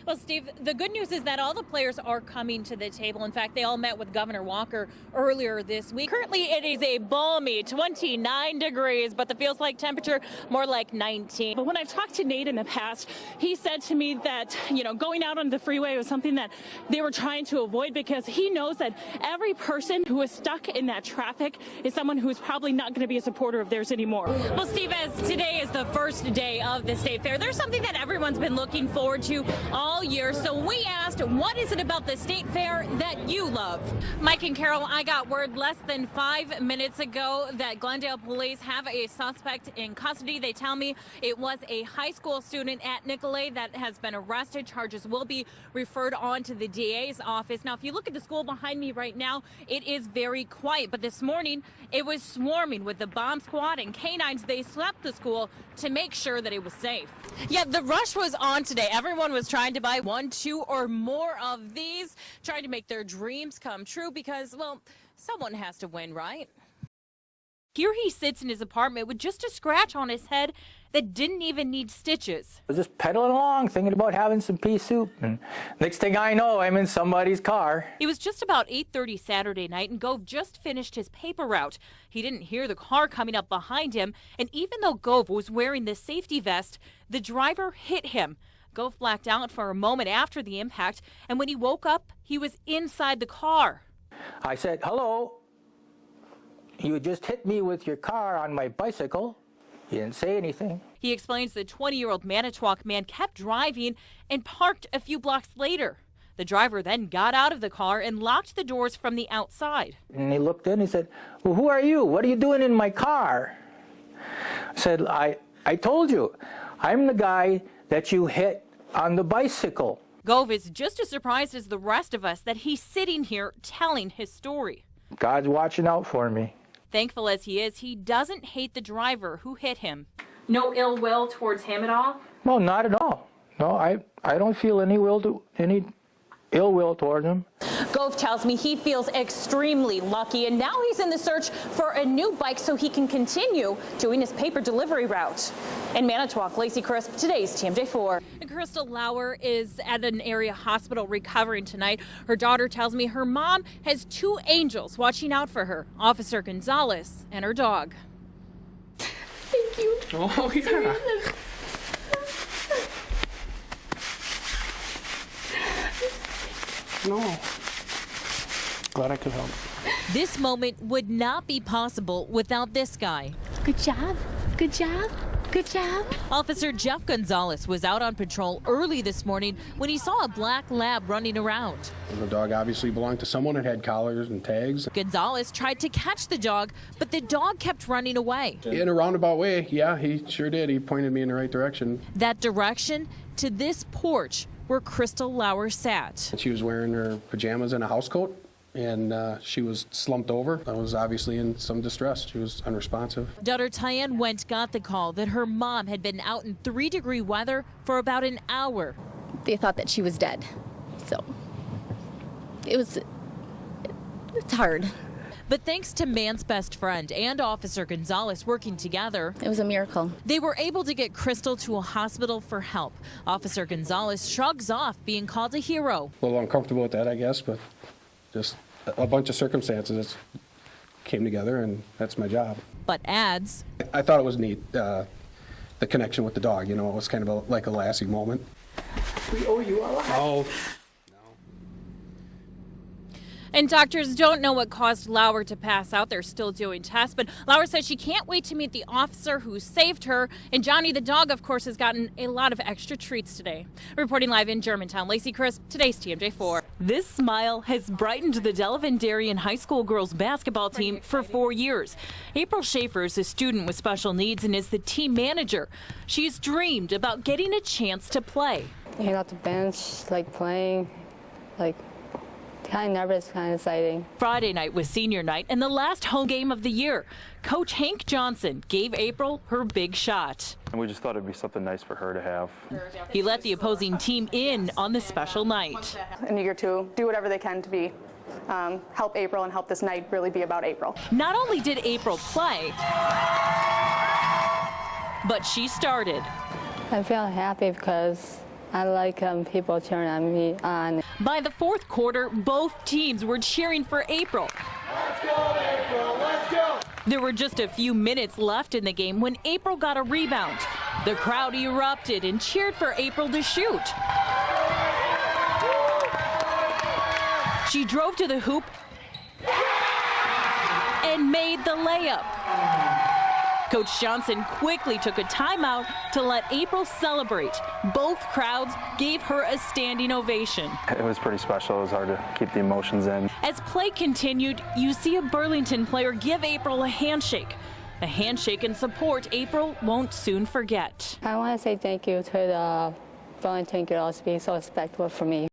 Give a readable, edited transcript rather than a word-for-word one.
Well, Steve, the good news is that all the players are coming to the table. In fact, they all met with Governor Walker earlier this week. Currently, it is a balmy 29 degrees, but the feels like temperature more like 19. But when I've talked to Nate in the past, he said to me that, going out on the freeway was something that they were trying to avoid because he knows that every person who is stuck in that traffic is someone who is probably not going to be a supporter of theirs anymore. Well, Steve, as today is the first day of the state fair, there's something that everyone's been looking forward to all year. So we asked, what is it about the state fair that you love? Mike and Carol, I got word less than 5 minutes ago that Glendale police have a suspect in custody. They tell me it was a high school student at Nicolay that has been arrested. Charges will be referred on to the DA's office. Now, if you look at the school behind me right now, it is very quiet. But this morning, it was swarming with the bomb squad and canines. They swept the school to make sure that it was safe. Yeah, the rush was on today. Everyone was trying to buy 1, 2, or more of these, trying to make their dreams come true because, well, someone has to win, right? Here he sits in his apartment with just a scratch on his head that didn't even need stitches. I was just pedaling along, thinking about having some pea soup, and next thing I know, I'm in somebody's car. It was just about 8:30 Saturday night, and Gove just finished his paper route. He didn't hear the car coming up behind him, and even though Gove was wearing the safety vest, the driver hit him. Gove blacked out for a moment after the impact, and when he woke up, he was inside the car. I said, "Hello, you just hit me with your car on my bicycle." He didn't say anything. He explains the 20-year-old Manitowoc man kept driving and parked a few blocks later. The driver then got out of the car and locked the doors from the outside. And he looked in and he said, "Well, who are you? What are you doing in my car?" I said, I told you, I'm the guy that you hit on the bicycle. Gove is just as surprised as the rest of us that he's sitting here telling his story. God's watching out for me. Thankful as he is, he doesn't hate the driver who hit him. No ill will towards him at all? No, not at all. No, I don't feel any ill will toward him. Gove tells me he feels extremely lucky, and now he's in the search for a new bike so he can continue doing his paper delivery route. In Manitowoc, Lacey Crisp, today's TMJ4. Crystal Lauer is at an area hospital recovering tonight. Her daughter tells me her mom has 2 angels watching out for her, Officer Gonzalez and her dog. Thank you. Oh, yeah. No. Glad I could help. This moment would not be possible without this guy. Good job. Good job. Good job. Officer Jeff Gonzalez was out on patrol early this morning when he saw a black lab running around. The dog obviously belonged to someone. It had collars and tags. Gonzalez tried to catch the dog, but the dog kept running away. In a roundabout way, yeah, he sure did. He pointed me in the right direction. That direction to this porch where Crystal Lauer sat. She was wearing her pajamas and a house coat, and she was slumped over. I was obviously in some distress. She was unresponsive. Daughter Tyann Went got the call that her mom had been out in 3-degree weather for about an hour. They thought that she was dead, so it's hard. But thanks to Man's best friend and Officer Gonzalez working together, It was a miracle. they were able to get Crystal to a hospital for help. Officer Gonzalez shrugs off being called a hero. A little uncomfortable with that, I guess, but just a bunch of circumstances that came together, and that's my job. But adds, I thought it was neat, the connection with the dog. You know, it was kind of like a Lassie moment. We owe you a lot. Oh. and doctors don't know what caused Lauer to pass out. They're still doing tests, but Lauer says she can't wait to meet the officer who saved her. And Johnny the dog, of course, has gotten a lot of extra treats today. Reporting live in Germantown, Lacey Crisp, today's TMJ4. This smile has brightened the Delavan Darien High School girls basketball team for 4 years. April Schaefer is a student with special needs and is the team manager. She's dreamed about getting a chance to play. Hang out the bench, like playing, like kind of nervous, kind of exciting. Friday night was senior night and the last home game of the year. Coach Hank Johnson gave April her big shot. And we just thought it'd be something nice for her to have. He let the opposing team in on the special night. And eager to do whatever they can to be help April and help this night really be about April. Not only did April play, but she started. I feel happy because I like people cheering on me on. By the fourth quarter, both teams were cheering for April. Let's go, April, let's go! There were just a few minutes left in the game when April got a rebound. The crowd erupted and cheered for April to shoot. She drove to the hoop and made the layup. Coach Johnson quickly took a timeout to let April celebrate. Both crowds gave her a standing ovation. It was pretty special. It was hard to keep the emotions in. As play continued, you see a Burlington player give April a handshake and support April won't soon forget. I want to say thank you to the Burlington girls being so respectful for me.